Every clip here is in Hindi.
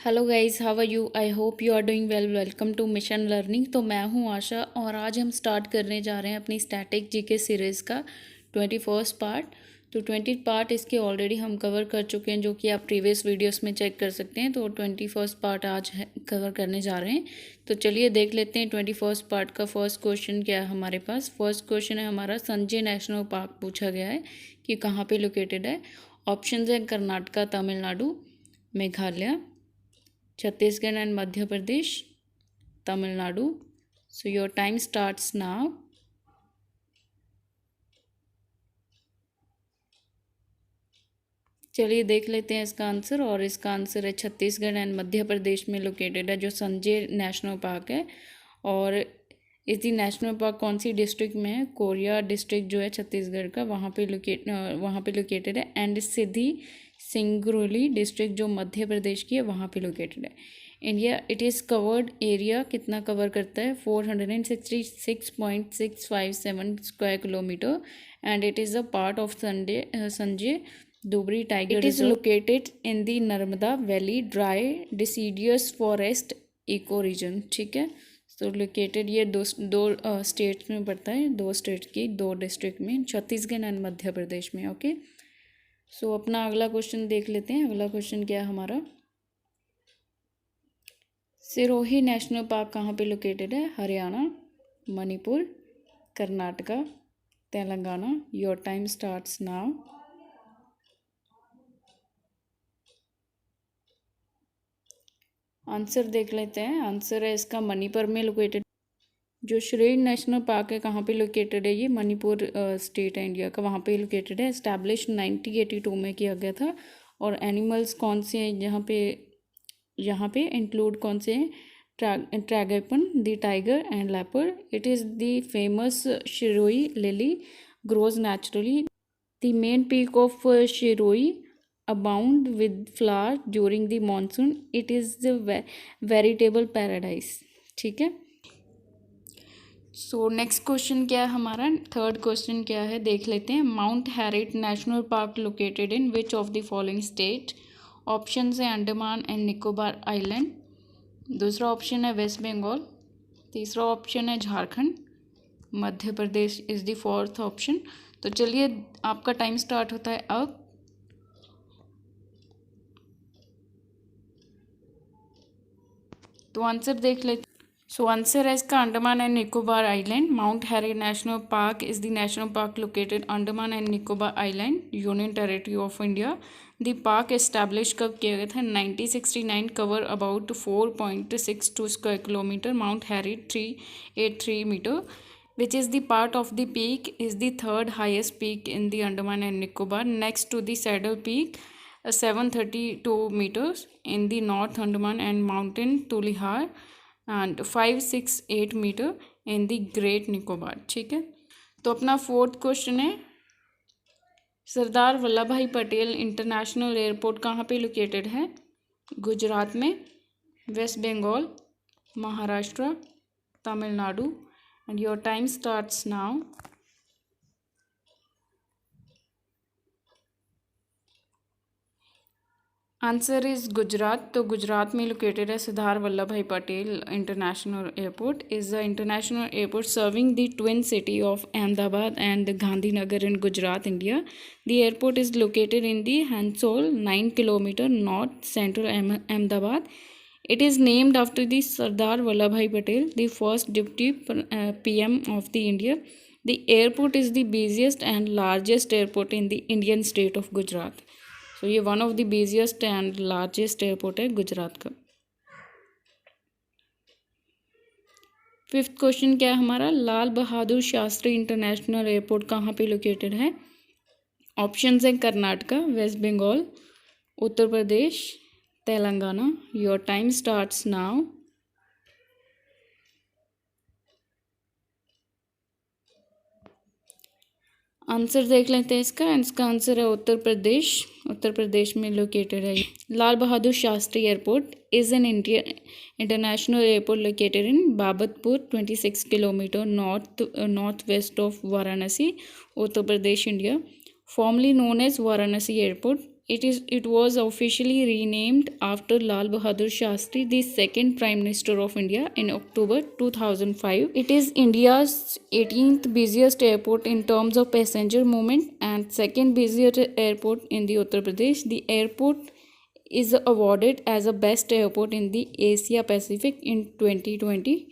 Hello guys, how are you? I hope you are doing well. Welcome to mission learning. तो मैं हूं आशा और आज हम स्टार्ट करने जा रहे हैं अपनी स्टैटिक जीके सीरीज़ का 21st पार्ट। तो 20 पार्ट इसके ऑलरेडी हम कवर कर चुके हैं, जो कि आप प्रीवियस वीडियोस में चेक कर सकते हैं। तो 21st पार्ट आज कवर करने जा रहे हैं। तो चलिए देख लेते हैं 21st पार्ट का फर्स्ट क्वेश्चन क्या है हमारे पास। फर्स्ट क्वेश्चन है हमारा, संजय नेशनल पार्क पूछा गया है कि कहाँ पे लोकेटेड है। ऑप्शन है Karnataka, Tamil Nadu, Meghalaya, Chhattisgarh and Madhya Pradesh, Tamil Nadu. So your time starts now. चलिए देख लेते हैं इसका आंसर, और इसका आंसर है छत्तीसगढ़ एंड मध्य प्रदेश में लोकेटेड है जो संजय नेशनल पार्क है। और इसी नेशनल पार्क कौन सी डिस्ट्रिक्ट में है? कोरिया डिस्ट्रिक्ट जो है छत्तीसगढ़ का, वहाँ पे लोकेटेड है। एंड सिद्धि सिंगरौली डिस्ट्रिक्ट जो मध्य प्रदेश की है, वहाँ पे लोकेटेड है। India it is covered area कितना कवर करता है? 466.657 square kilometre. And it is a part of Sanjay Dubri tiger reserve. It is located in the Narmada valley dry deciduous forest eco region. ठीक है, तो लोकेटेड ये दो स्टेट्स में पड़ता है, दो स्टेट की दो डिस्ट्रिक्ट में, छत्तीसगढ़ एंड मध्य प्रदेश में। ओके, सो अपना अगला क्वेश्चन देख लेते हैं। अगला क्वेश्चन क्या है हमारा, सिरोही नेशनल पार्क कहाँ पे लोकेटेड है? Haryana, Manipur, Karnataka, Telangana. Your time starts now. Answer देख लेते हैं। आंसर है इसका मणिपुर में लोकेटेड। जो सिरोही नेशनल पार्क है कहाँ पे लोकेटेड है? ये मणिपुर स्टेट है इंडिया का, वहाँ पे लोकेटेड है। एस्टैब्लिश 1982 में किया गया था। और एनिमल्स कौन से हैं यहाँ पे इंक्लूड कौन से हैं? Tragopan, the tiger and leopard. It is the famous Shirui lily grows naturally. The main peak of Shiroi abound with flower during the monsoon. It is the veritable paradise. ठीक है, सो नेक्स्ट क्वेश्चन क्या है हमारा? थर्ड क्वेश्चन क्या है देख लेते हैं। Mount Harriet national park located in which of the following state? Option है अंडमान एंड निकोबार आइलैंड, दूसरा ऑप्शन है वेस्ट बंगाल, तीसरा ऑप्शन है Jharkhand, Madhya Pradesh is the fourth option. तो चलिए आपका टाइम स्टार्ट होता है अब। तो आंसर देख लेते। सो आंसर है इसका Andaman and Nicobar island. Mount Harriet national park is the national park located Andaman and Nicobar island, union territory of India. The park establish कब किया गया था? 1969। Cover about 4.62 square kilometre. Mount Harriet 383 metre, which is the part of the peak is the third highest peak in the Andaman and Nicobar, next to the Saddle Peak, 732 meters in the North Andaman and Mountain Tulihar, and 568 meter in the Great Nicobar। ठीक है, तो अपना फोर्थ क्वेश्चन है, सरदार वल्लभ भाई पटेल इंटरनेशनल एयरपोर्ट कहाँ पे लोकेटेड है? गुजरात में, West Bengal, Maharashtra, Tamil Nadu. And your time starts now. Answer is Gujarat. तो गुजरात में लोकेटेड है Sardar Vallabh bhai Patel international airport. Is the international airport serving the twin city of Ahmedabad and Gandhinagar in Gujarat, India. The airport is located in the Hansol, 9 kilometre north central Ahmedabad. It is named after the Sardar Vallabhbhai Patel, the first deputy PM of the India. The airport is the busiest and largest airport in the Indian state of Gujarat. So ये one of the busiest and largest airport है गुजरात का। फिफ्थ क्वेश्चन क्या है हमारा? लाल बहादुर शास्त्री इंटरनेशनल एयरपोर्ट कहाँ पे लोकेटेड है? ऑप्शंस हैं Karnataka, West Bengal, Uttar Pradesh, Telangana. Your time starts now. Answer देख लेते हैं इसका आंसर है उत्तर प्रदेश। उत्तर प्रदेश में लोकेटेड है। Lal Bahadur Shastri airport is an international airport located in Babatpur, 26 kilometre north west of Varanasi, Uttar Pradesh, India. Formerly known as Varanasi airport, It was officially renamed after Lal Bahadur Shastri, the second Prime Minister of India, in October 2005. It is India's 18th busiest airport in terms of passenger movement and second busiest airport in the Uttar Pradesh. The airport is awarded as a best airport in the Asia Pacific in 2020.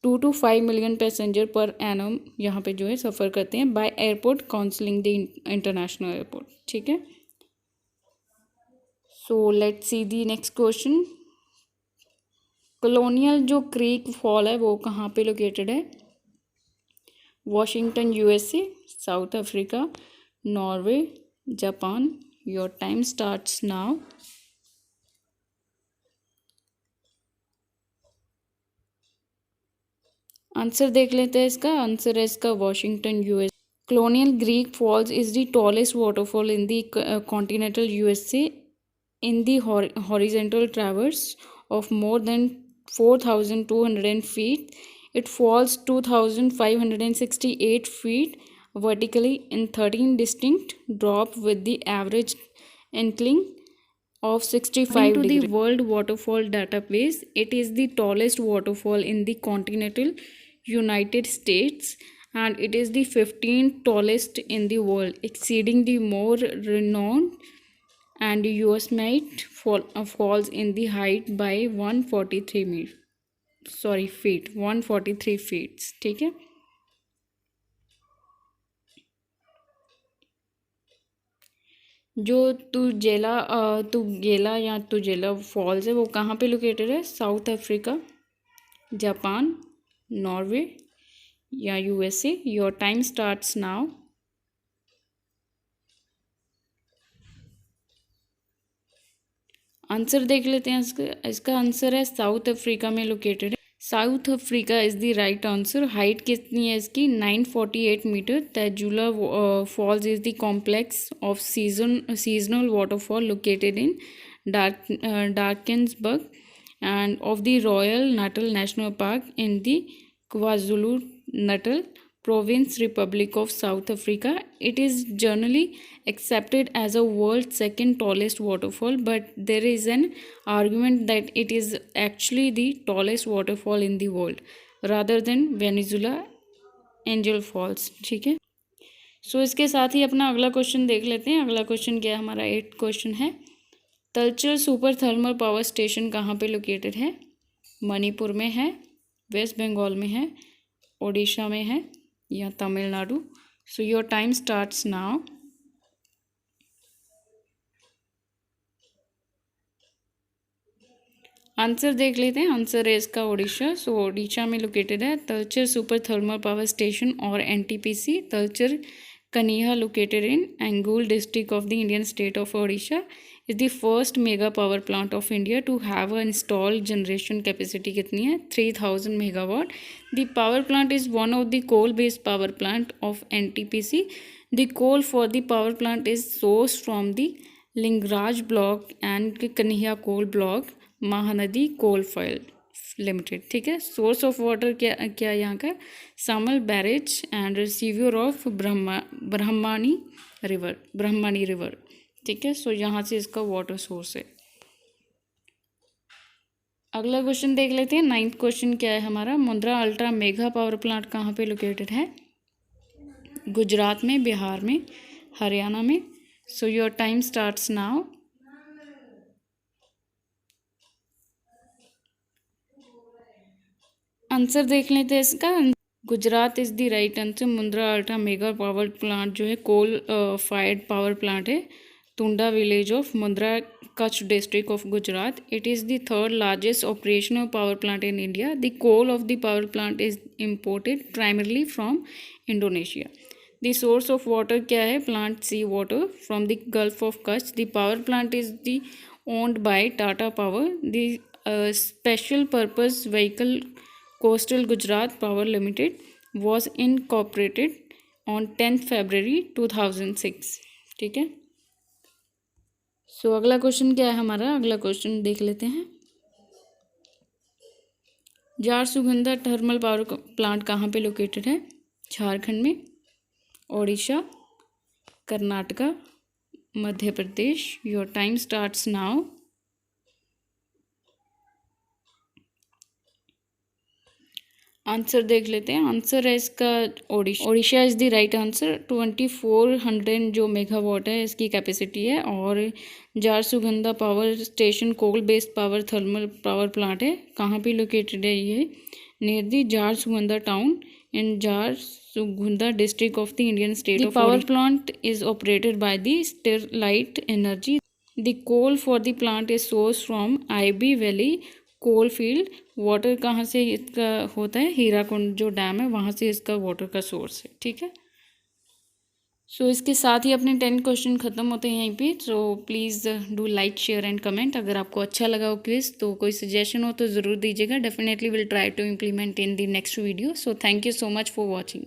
2 to 5 million passenger per annum यहाँ पे जो है सफ़र करते हैं by airport counselling the international airport. ठीक है. So let's see the next question. Colonial जो क्रीक फॉल है वो कहाँ पे लोकेटेड है? Washington USA, South Africa, Norway, Japan. Your time starts now. Answer देख लेते हैं इसका. आंसर है इसका Washington US. Colonial Greek Falls is the tallest waterfall in the continental USA in the horizontal traverse of more than 4,200 feet. It falls 2,568 feet vertically in 13 distinct drops with the average incline of 65 degrees. To the World Waterfall Database, it is the tallest waterfall in the continental United States and it is the 15th tallest in the world, exceeding the more renowned and Yosemite falls in the height by 143 feet. 143 feet. ठीक है. जो तुगेला या तुजेला फॉल्स है वो कहाँ पे लोकेटेड है? साउथ अफ्रीका, जापान, नॉर्वे या USA. Your time starts now. Answer देख लेते हैं इसका आंसर है साउथ अफ्रीका में लोकेटेड है. South Africa is the right answer. Height कितनी है इसकी? 948 metre. Tugela Falls is the complex of seasonal waterfall located in Drakensberg and of the Royal Natal National Park in the KwaZulu-Natal Province, Republic of South Africa. It is generally accepted as a world's second tallest waterfall, but there is an argument that it is actually the tallest waterfall in the world rather than Venezuela Angel Falls. ठीक है. सो इसके साथ ही अपना अगला क्वेश्चन देख लेते हैं. अगला क्वेश्चन क्या है हमारा? 8th क्वेश्चन है. Talcher super thermal power station कहाँ पे लोकेटेड है? मणिपुर में है, वेस्ट बंगाल में है, ओडिशा में है या Tamil Nadu. So your time starts now. Answer देख लेते हैं. आंसर है इसका ओडिशा. सो ओडिशा में लोकेटेड है Talcher super thermal power station और NTPC. Talcher Kaniha located in Angul district of the Indian state of Odisha is the first mega power plant of India to have an installed generation capacity. कितनी है? 3000 megawatt. The power plant is one of the coal based power plant of NTPC. The coal for the power plant is sourced from the Lingraj block and Kanhiya coal block, Mahanadi coal field limited. ठीक है. सोर्स ऑफ वाटर क्या यहाँ का? Samal barrage and reservoir of Brahmani river. ठीक है. सो यहाँ से इसका वाटर सोर्स है. अगला क्वेश्चन देख लेते हैं. 9th क्वेश्चन क्या है हमारा? Mundra ultra mega power plant कहाँ पे लोकेटेड है? गुजरात में, बिहार में, हरियाणा में. So your time starts now. Answer देख लेते हैं इसका. Gujarat is the right answer. Mundra ultra mega power plant जो है कोल फायर्ड पावर प्लांट है. Tunda village of Mundra, Kutch district of Gujarat. It is the third largest operational power plant in India. The coal of the power plant is imported primarily from Indonesia. The source of water क्या है? Plant sea water from the Gulf of Kutch. The power plant is owned by Tata Power. The special purpose vehicle Coastal Gujarat Power Limited was incorporated on 10th February 2006. ठीक है. सो अगला क्वेश्चन क्या है हमारा? अगला क्वेश्चन देख लेते हैं. झारसुगुंदा थर्मल पावर प्लांट कहाँ पे लोकेटेड है? झारखंड में, Odisha, Karnataka, Madhya Pradesh. Your time starts now. Answer देख लेते हैं। आंसर है इसका Odisha is the right answer. 2400 जो मेगावाट है इसकी कैपेसिटी है। और Jharsuguda power station coal based power thermal power plant है। कहाँ पे लोकेटेड है ये? Near the Jharsuguda town in Jharsuguda district of the Indian state of power plant is operated by the Sterlite Energy. The coal for the plant is source from Ib valley coalfield. Water कहाँ से इसका होता है? हीराकुंड जो डैम है वहाँ से इसका वाटर का सोर्स है। ठीक है। सो इसके साथ ही अपने 10 क्वेश्चन ख़त्म होते हैं यहीं पे। So please do like share and comment. अगर आपको अच्छा लगा हो क्विज तो कोई सजेशन हो तो ज़रूर दीजिएगा। Definitely will try to implement in the next video. So thank you so much for watching.